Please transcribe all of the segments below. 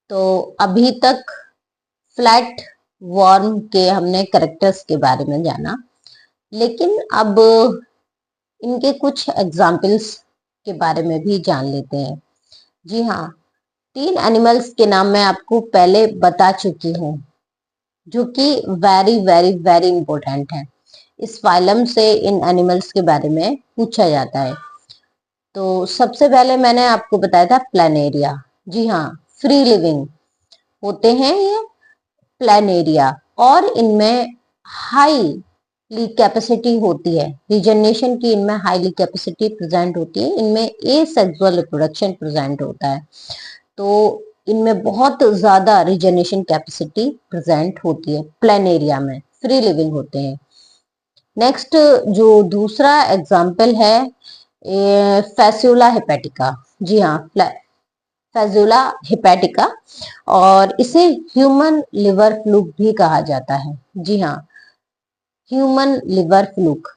तो अभी तक फ्लैट वर्म के हमने करेक्टर्स के बारे में जाना, लेकिन अब इनके कुछ एग्जाम्पल्स के बारे में भी जान लेते हैं। जी हाँ, 3 एनिमल्स के नाम मैं आपको पहले बता चुकी हूँ, जो कि वेरी वेरी वेरी इंपॉर्टेंट है। इस फाइलम से इन एनिमल्स के बारे में पूछा जाता है। तो सबसे पहले मैंने आपको बताया था प्लानेरिया। जी हाँ, फ्री लिविंग होते हैं ये प्लानेरिया, और इनमें हाईली कैपेसिटी होती है, रिजनरेशन की इनमें हाईली कैपेसिटी प्रेजेंट होती है। इनमें ए सेक्सुअल रिप्रोडक्शन प्रेजेंट होता है, तो इनमें बहुत ज्यादा रिजनरेशन कैपेसिटी प्रेजेंट होती है। प्लानेरिया में फ्री लिविंग होते हैं। नेक्स्ट जो दूसरा एग्जाम्पल है फैस्यूला हेपेटिका। जी हाँ, फैजुला हेपेटिका, और इसे ह्यूमन लिवर फ्लूक भी कहा जाता है। जी हाँ, ह्यूमन लिवर फ्लूक,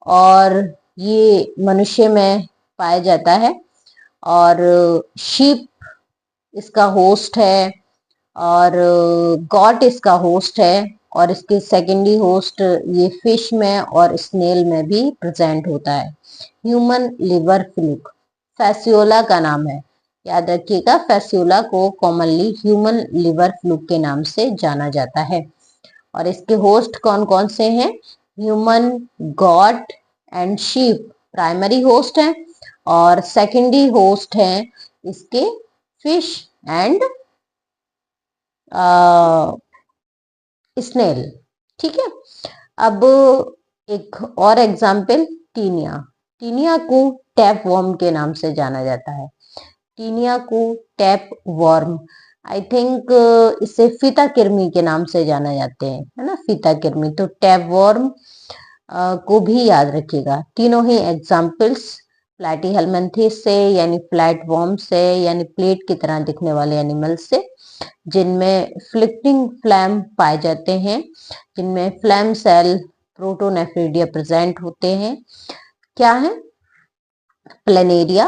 और ये मनुष्य में पाया जाता है, और शीप इसका होस्ट है, और गॉट इसका होस्ट है, और इसके सेकेंडरी होस्ट ये फिश में और स्नेल में भी प्रेजेंट होता है। ह्यूमन लिवर फ्लूक फैसियोला का नाम है, याद रखिएगा। फैसियोला को कॉमनली ह्यूमन लिवर फ्लूक के नाम से जाना जाता है। और इसके होस्ट कौन कौन से हैं? Human, got and sheep primary host हैं, और सेकेंडरी होस्ट हैं इसके फिश एंड स्नेल। ठीक है। अब एक और एग्जाम्पल, टीनिया। टीनिया को टैप वर्म के नाम से जाना जाता है। टीनिया को टैप वर्म, आई थिंक इसे फीता किरमी के नाम से जाना जाते हैं, है ना, फीता किरमी। तो टैप वर्म को भी याद रखिएगा। तीनों ही एग्जाम्पल्स प्लैटीहेल्मिन्थेस से, यानी फ्लैट वर्म से, यानी प्लेट की तरह दिखने वाले एनिमल से, जिनमें फ्लिक्टिंग फ्लैम पाए जाते हैं, जिनमें फ्लैम सेल प्रोटोनेफ्रिडिया प्रेजेंट होते हैं। क्या है? प्लेनेरिया,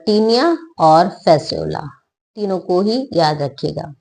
टीनिया और फैसियोला, तीनों को ही याद रखिएगा।